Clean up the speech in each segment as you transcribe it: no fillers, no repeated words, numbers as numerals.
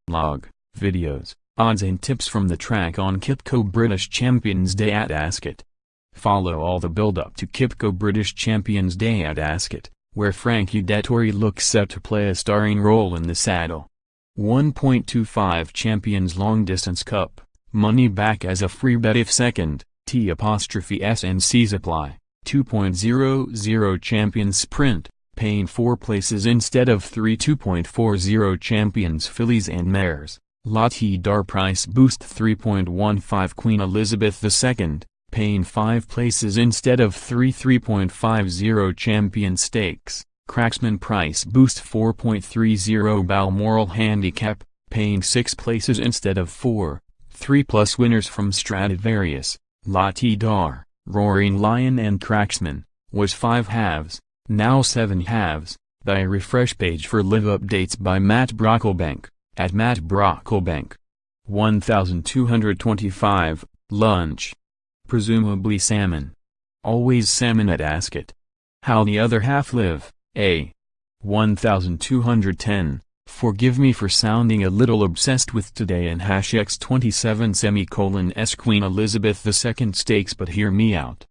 Log, videos, odds and tips from the track on QIPCO British Champions Day at Ascot. Follow all the build-up to QIPCO British Champions Day at Ascot, where Frankie Dettori looks set to play a starring role in the saddle. 1.25 Champions Long Distance Cup, money back as a free bet if second, Ts&Cs apply. 2.00 Champions Sprint, paying 4 places instead of 3. 2.40 Champions Fillies and Mares, Ti Dar price boost. 3.15 Queen Elizabeth II, paying 5 places instead of 3. 3.50 Champions Stakes, Cracksman price boost. 4.30 Balmoral Handicap, paying 6 places instead of 4. 3+ winners from Stradivarius, Ti Dar, Roaring Lion and Cracksman, was 5 halves, now 7 halves. The refresh page for live updates by Matt Brocklebank, at Matt Brocklebank. 1225, lunch. Presumably salmon. Always salmon at Ascot. How the other half live, A. 1210, forgive me for sounding a little obsessed with today and #X27 Queen Elizabeth II stakes, but hear me out.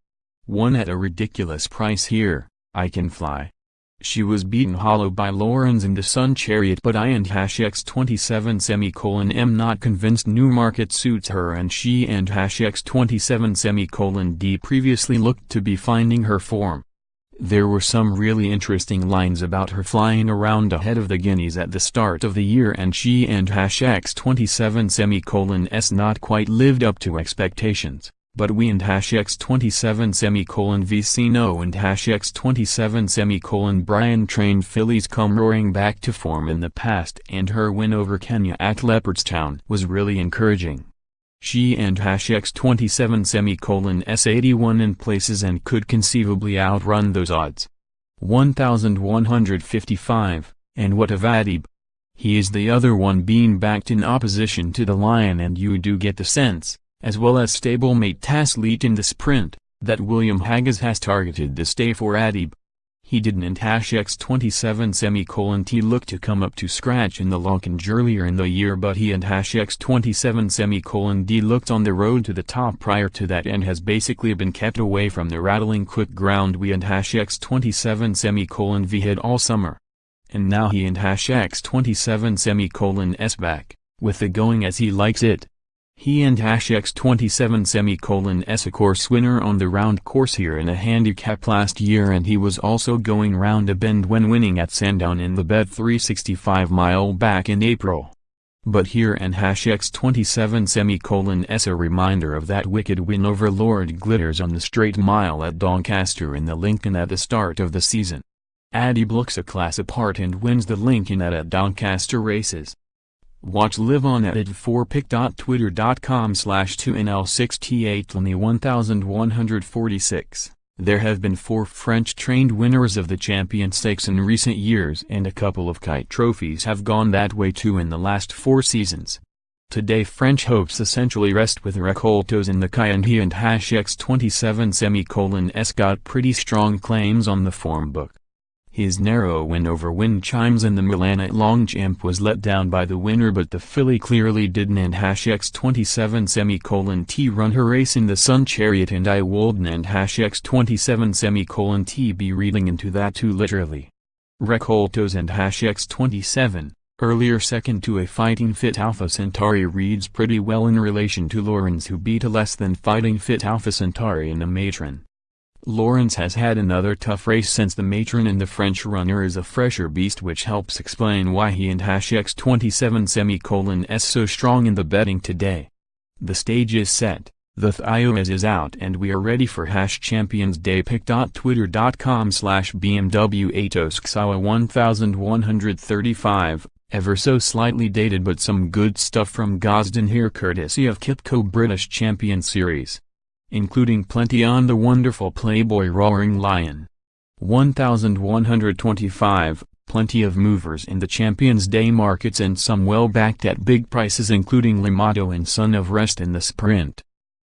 Won at a ridiculous price here, I can fly. She was beaten hollow by Lawrence in the Sun Chariot, but I and #X27 am not convinced Newmarket suits her, and she and #X27 previously looked to be finding her form. There were some really interesting lines about her flying around ahead of the Guineas at the start of the year, and she and #X27 not quite lived up to expectations, but we and #X27 Vicino and #X27 Brian trained fillies come roaring back to form in the past, and her win over Kenya at Leopardstown was really encouraging. She and #X27 81 in places and could conceivably outrun those odds. 1155, and what of Adib? He is the other one being backed in opposition to the Lion, and you do get the sense, as well as stablemate Tasleet in the sprint, that William Haggas has targeted the stay for Adib. He didn't, and #X27 T looked to come up to scratch in the Lockenge earlier in the year, but he and #X27 D looked on the road to the top prior to that and has basically been kept away from the rattling quick ground we and #X27 V hit all summer. And now he and #X27 back, with the going as he likes it. He and #X27 a course winner on the round course here in a handicap last year, and he was also going round a bend when winning at Sandown in the Bet 365 mile back in April. But here and #X27 a reminder of that wicked win over Lord Glitters on the straight mile at Doncaster in the Lincoln at the start of the season. Adib looks a class apart and wins the Lincoln at Doncaster races. Watch live on at id4pic.twitter.com/2nl6t8 There have been 4 French-trained winners of the Champion Stakes in recent years, and a couple of kite trophies have gone that way too in the last 4 seasons. Today French hopes essentially rest with Récoltos in the Kai, and he and #X27 got pretty strong claims on the form book. His narrow win over Wind Chimes in the Milan at Longchamp was let down by the winner, but the filly clearly didn't, and #X27 T run her race in the Sun Chariot, and I wouldn't and #X27 T be reading into that too literally. Récoltos and #X27, earlier second to a fighting fit Alpha Centauri, reads pretty well in relation to Lawrence, who beat a less than fighting fit Alpha Centauri in a matron. Lawrence has had another tough race since the matron, and the French runner is a fresher beast, which helps explain why he and #X27 so strong in the betting today. The stage is set, the Thios is out, and we are ready for #Champions Day. pic.twitter.com/BMW8OSKSAWA 1135, ever so slightly dated, but some good stuff from Gosden here courtesy of QIPCO British Champions series, including plenty on the wonderful Playboy Roaring Lion. 1125, plenty of movers in the Champions Day markets and some well backed at big prices, including Limato and Son of Rest in the sprint.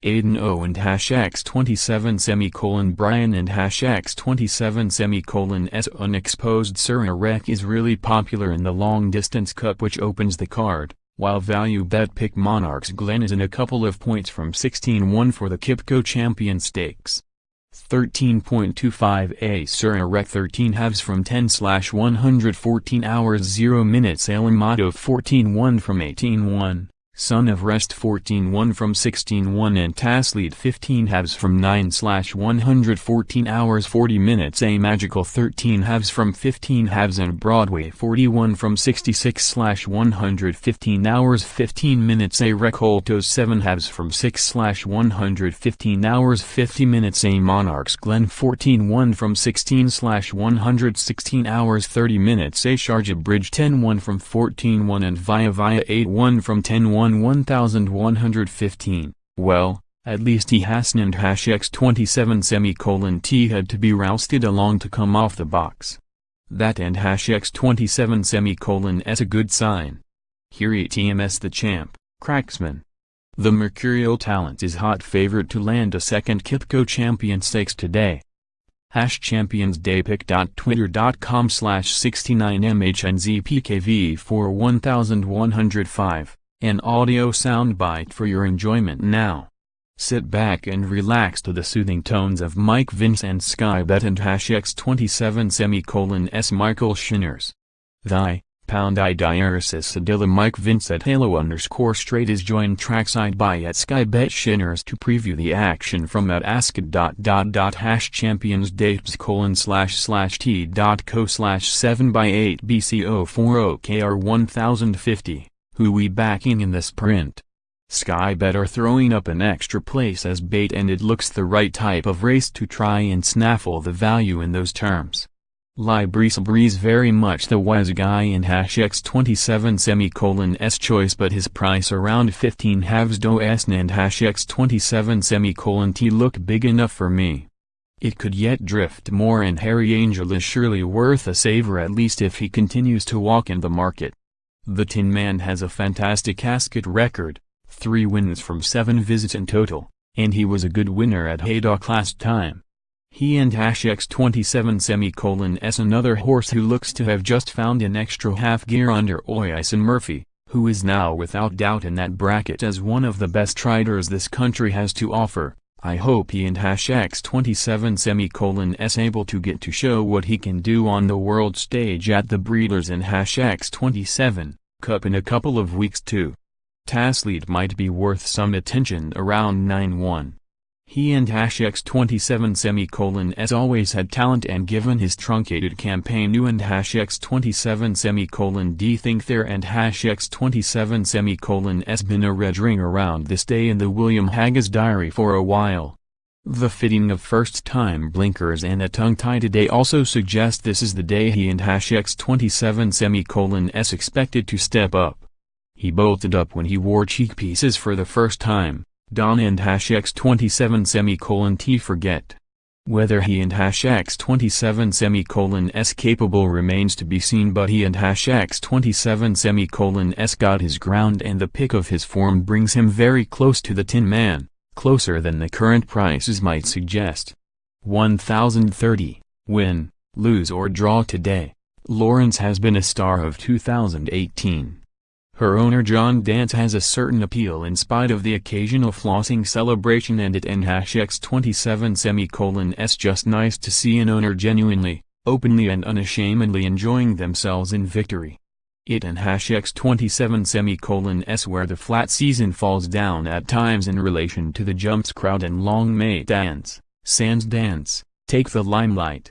Aiden O and #X27 Brian and #X27 S unexposed Surrey Rec is really popular in the long distance cup, which opens the card, while value bet pick Monarch's Glen is in a couple of points from 16-1 for the QIPCO Champions Stakes. 13.25 Sir Erect 13 halves from 10/114 hours 0 minutes El Amato 14-1 from 18-1, Son of Rest 14-1 from 16-1 and Taslead 15 halves from 9/114 hours 40 minutes A Magical 13 halves from 15 halves and Broadway 41 from 66/115 hours 15 minutes A Recoltos 7 halves from 6/115 hours 50 minutes A Monarch's Glen 14-1 from 16/116 hours 30 minutes A Sharjah Bridge 10-1 from 14-1 and Via 8-1 from 10-1 1115. Well, at least he hasn't #X27 T had to be rousted along to come off the box. That and #X27 S a good sign. Here ETMS the champ, Cracksman. The Mercurial Talent is hot favorite to land a second QIPCO Champion Stakes today. #championsdaypick.twitter.com/69mhnzpkv for 1105. An audio soundbite for your enjoyment now. Sit back and relax to the soothing tones of Mike Vince and Sky Bet and #X27 S Michael Shinners. Ti Diaresis Adilla Mike Vince at Halo_straight is joined trackside by at Sky Bet Shinners to preview the action from at Ascot. #championsdays//t.co/7x8 BCO40KR1050. Who we backing in the sprint? Sky Bet are throwing up an extra place as bait and it looks the right type of race to try and snaffle the value in those terms. Breeze very much the wise guy in #X27 S choice but his price around 15 halves do S and #X27 T look big enough for me. It could yet drift more and Harry Angel is surely worth a saver at least if he continues to walk in the market. The Tin Man has a fantastic Ascot record, 3 wins from 7 visits in total, and he was a good winner at Haydock last time. He and #X27 S another horse who looks to have just found an extra half gear under Oisin Murphy, who is now without doubt in that bracket as one of the best riders this country has to offer. I hope he and #X27 S able to get to show what he can do on the world stage at the Breeders' and #X27 Cup in a couple of weeks too. Taslead might be worth some attention around 9-1. He and #X27 S always had talent and given his truncated campaign you and #X27 D think there and #X27 S been a red ring around this day in the William Haggis diary for a while. The fitting of first-time blinkers and a tongue-tie today also suggest this is the day he and #X27 S expected to step up. He bolted up when he wore cheek pieces for the first time. Don and #X27 T forget. Whether he and #X27 S capable remains to be seen but he and #X27 S got his ground and the pick of his form brings him very close to the Tin Man, closer than the current prices might suggest. 1030, win, lose or draw today. Lawrence has been a star of 2018. Her owner John Dance has a certain appeal in spite of the occasional flossing celebration and it and #X27 S just nice to see an owner genuinely, openly and unashamedly enjoying themselves in victory. It and #X27 S where the flat season falls down at times in relation to the jumps crowd and long May Dance, Sans Dance, take the limelight.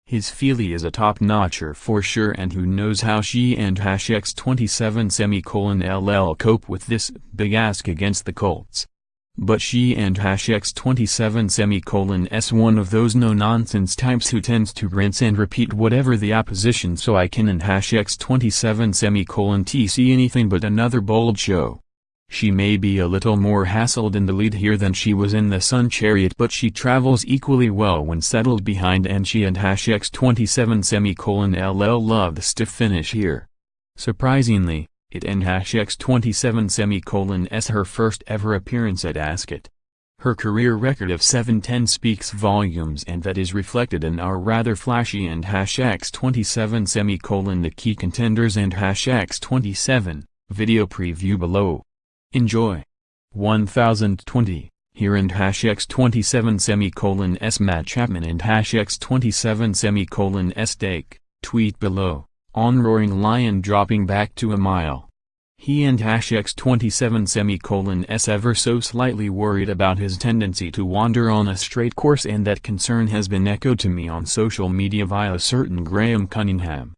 His filly is a top-notcher for sure and who knows how she and #X27 LL cope with this big ask against the Colts. But she and #X27 S one of those no-nonsense types who tends to rinse and repeat whatever the opposition so I can and #X27 T see anything but another bold show. She may be a little more hassled in the lead here than she was in the Sun Chariot but she travels equally well when settled behind and she and #X27 LL love the stiff finish here. Surprisingly, it and #X27 S her first ever appearance at Ascot. Her career record of 7-10 speaks volumes and that is reflected in our rather flashy and #X27 the key contenders and #X27 Video preview below. Enjoy. 1020, here and #X27 S Matt Chapman and #X27 S Stake, tweet below, on Roaring Lion dropping back to a mile. He and #X27 S ever so slightly worried about his tendency to wander on a straight course, and that concern has been echoed to me on social media via a certain Graham Cunningham.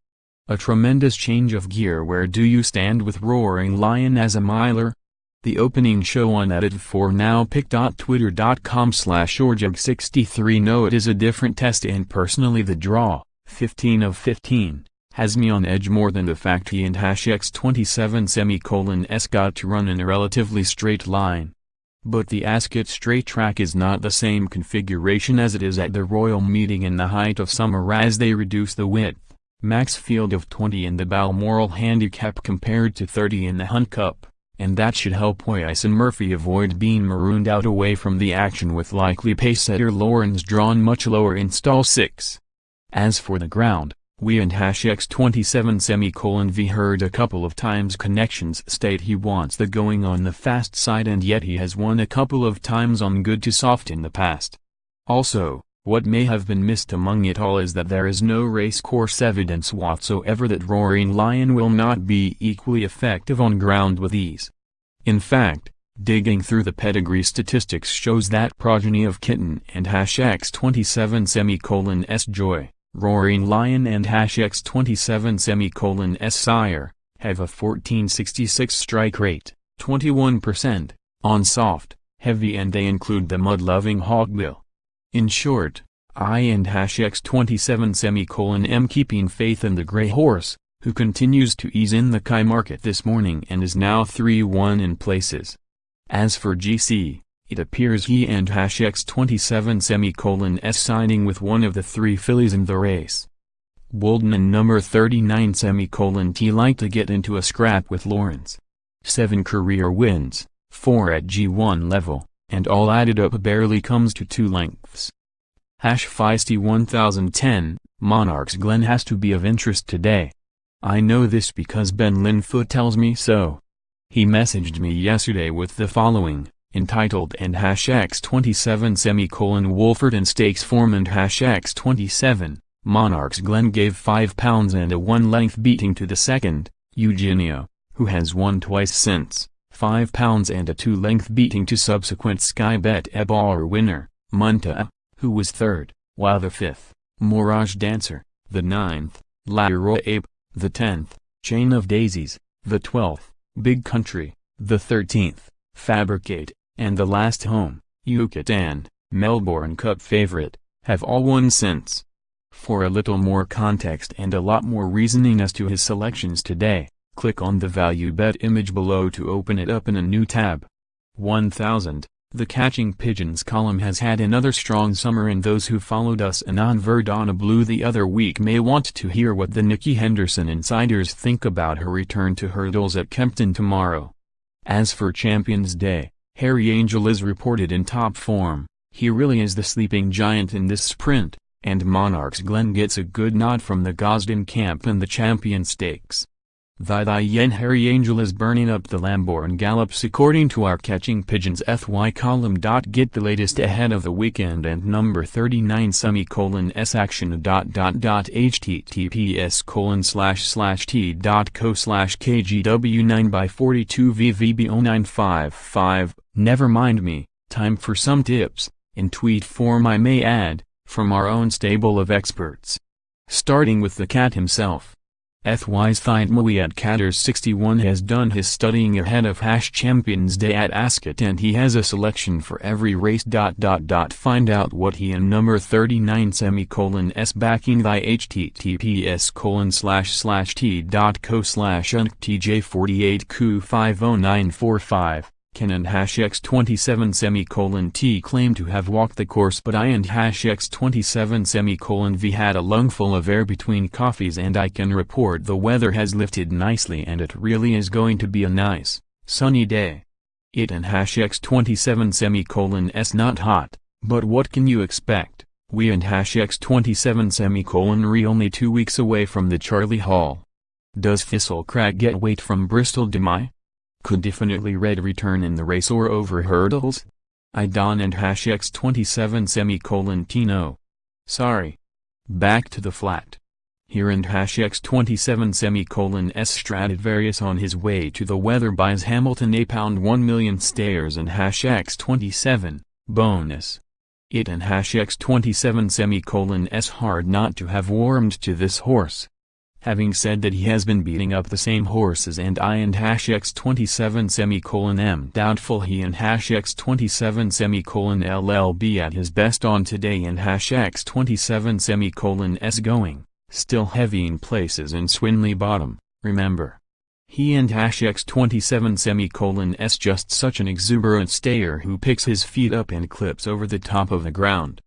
A tremendous change of gear. Where do you stand with Roaring Lion as a miler? The opening show unedited for nowpick.twitter.com/orjug63. No, it is a different test, and personally the draw, 15 of 15, has me on edge more than the fact he and #X27 S got to run in a relatively straight line. But the Ascot straight track is not the same configuration as it is at the Royal Meeting in the height of summer, as they reduce the width, max field of 20 in the Balmoral Handicap compared to 30 in the Hunt Cup, and that should help Wyse and Murphy avoid being marooned out away from the action, with likely pacesetter Lawrence drawn much lower in stall 6. As for the ground, we and #X27 V heard a couple of times connections state he wants the going on the fast side, and yet he has won a couple of times on good to soft in the past. Also, what may have been missed among it all is that there is no racecourse evidence whatsoever that Roaring Lion will not be equally effective on ground with ease. In fact, digging through the pedigree statistics shows that progeny of Kitten and #X27 S Joy, Roaring Lion and #X27 S Sire, have a 1466 strike rate, 21%, on soft, heavy, and they include the mud-loving hogbill. In short, I and #X27 am keeping faith in the grey horse, who continues to ease in the Kai market this morning and is now 3-1 in places. As for GC, it appears he and #X27 S siding with one of the 3 fillies in the race. Bolden and number 39 T like to get into a scrap with Lawrence. 7 career wins, 4 at G1 level, and all added up barely comes to 2 lengths. #Feisty 1010, Monarch's Glen has to be of interest today. I know this because Ben Linfoot tells me so. He messaged me yesterday with the following, entitled "and #X27 Wolford and Stakes form and #X27, Monarch's Glen gave £5 and a 1-length beating to the second, Eugenio, who has won twice since, £5 and a 2-length beating to subsequent Sky Bet Bar winner, Munta, who was third, while the 5th, Mirage Dancer, the 9th, Leroy Ape, the 10th, Chain of Daisies, the 12th, Big Country, the 13th, Fabricate, and the last home, Yucatan, Melbourne Cup favorite, have all won since. For a little more context and a lot more reasoning as to his selections today, click on the value bet image below to open it up in a new tab. 1000. The Catching Pigeons column has had another strong summer, and those who followed us and on Verdana Blue the other week may want to hear what the Nicky Henderson insiders think about her return to hurdles at Kempton tomorrow. As for Champions Day, Harry Angel is reported in top form. He really is the sleeping giant in this sprint, and Monarch's Glen gets a good nod from the Gosden camp in the Champion Stakes. The yen Harry Angel is burning up the Lambourne Gallops according to our Catching Pigeons FY column. Get the latest ahead of the weekend and number 39 S action. https://t.co/kgw9x42VVB0955. Never mind me, time for some tips, in tweet form I may add, from our own stable of experts. Starting with the cat himself. Thys Thydmui at Catters 61 has done his studying ahead of Champions Day at Ascot, and he has a selection for every race. Find out what he and number 39 S backing thy https://t.co/unctj48q50945. Ken and #X27 T claim to have walked the course, but I and #X27 V had a lungful of air between coffees, and I can report the weather has lifted nicely and it really is going to be a nice, sunny day. It and #X27 S not hot, but what can you expect? We and #X27 re only 2 weeks away from the Charlie Hall. Does Thistlecrack get weight from Bristol Demi? Could definitely Red return in the race or over hurdles? I Don and X27 Tino. Sorry. Back to the flat. Here and X27 S Stradivarius on his way to the weather buys Hamilton £1,000,000 stayers and X27, bonus. It and X27 S hard not to have warmed to this horse. Having said that, he has been beating up the same horses, and I and X27 M doubtful he and X27 LL be at his best on today, and X27 S going, still heavy in places in Swinley Bottom, remember. He and X27 S just such an exuberant stayer who picks his feet up and clips over the top of the ground.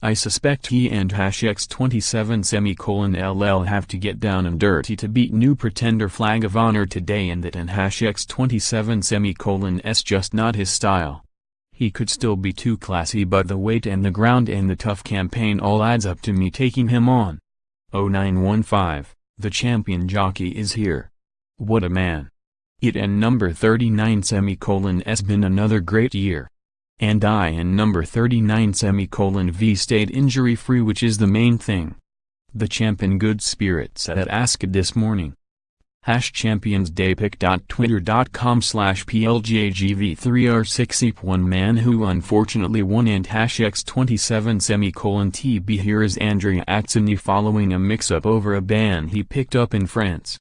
I suspect he and X27 LL have to get down and dirty to beat new pretender Flag of Honor today, and that and X27 S just not his style. He could still be too classy, but the weight and the ground and the tough campaign all adds up to me taking him on. 0915, the champion jockey is here. What a man. It and number 39 S been another great year. And I and number 39 V stayed injury free, which is the main thing. The champ in good spirits at Ascot this morning. #championsdaypic.twitter.com/PLGAGV3R6 one man who unfortunately won, and X27 TB. Here is Andrea Atzini following a mix-up over a ban he picked up in France.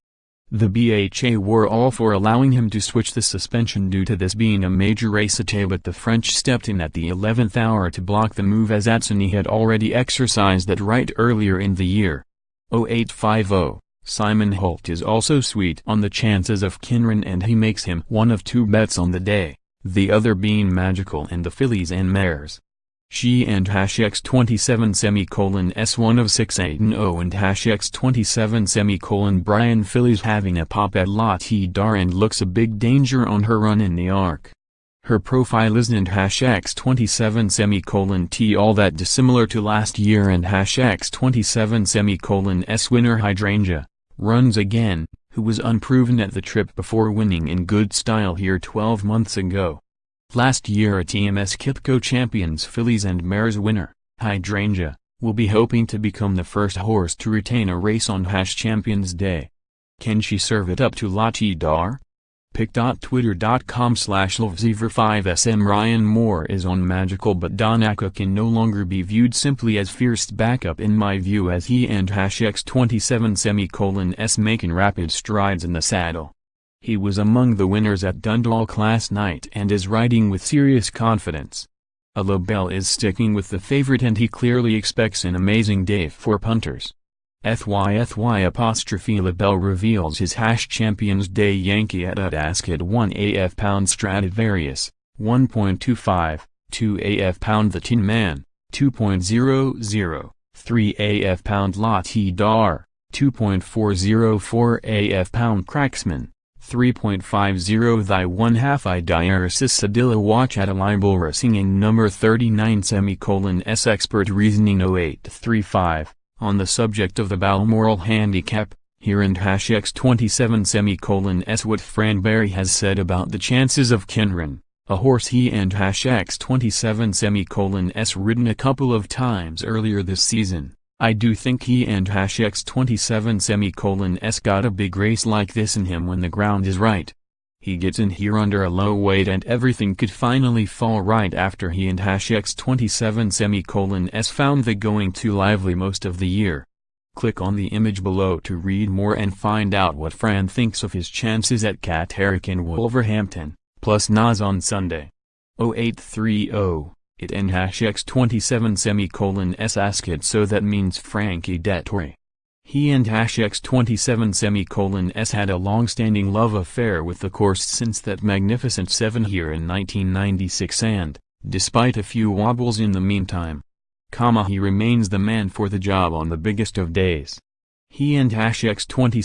The BHA were all for allowing him to switch the suspension due to this being a major race at, but the French stepped in at the 11th hour to block the move, as Atzini had already exercised that right earlier in the year. 0850, Simon Holt is also sweet on the chances of Kinran, and he makes him one of two bets on the day, the other being Magical and the Fillies and Mares. She and X27 S one of 6-8-0, and X27 Brian Fillies having a pop at Ti Dar and looks a big danger on her run in the arc. Her profile isn't X27 T all that dissimilar to last year, and X27 S winner Hydrangea, runs again, who was unproven at the trip before winning in good style here 12 months ago. Last year a TMS QIPCO Champions Fillies and Mares winner, Hydrangea, will be hoping to become the first horse to retain a race on Champions Day. Can she serve it up to Ti Dar? pic.twitter.com/LVZver5SM Ryan Moore is on Magical, but Donaka can no longer be viewed simply as fierce backup in my view, as he and X27 S making rapid strides in the saddle. He was among the winners at Dundalk last night and is riding with serious confidence. A Lobel is sticking with the favorite, and he clearly expects an amazing day for punters. Lobel reveals his Champions Day Yankee at Ascot: 1 AF pound Stradivarius, 1.25, 2 AF pound The Tin Man, 2.00, 3 AF pound Ti Dar, 2.404 AF pound Cracksman, 3.50 Thy 1/2 I Diaresis Sedilla watch at Libel Racing, and number 39 S expert reasoning 0835, on the subject of the Balmoral Handicap. Here and X27 S what Fran Barry has said about the chances of Kinran, a horse he and X27 S ridden a couple of times earlier this season. I do think he and X27 S got a big race like this in him when the ground is right. He gets in here under a low weight and everything could finally fall right after he and X27 S found the going too lively most of the year. Click on the image below to read more and find out what Fran thinks of his chances at Catterick and Wolverhampton, plus Nas on Sunday. 0830. It and X27 S Ascot, so that means Frankie Dettori. He and X27 S had a long-standing love affair with the course since that magnificent 7 here in 1996, and, despite a few wobbles in the meantime, he remains the man for the job on the biggest of days. He and X27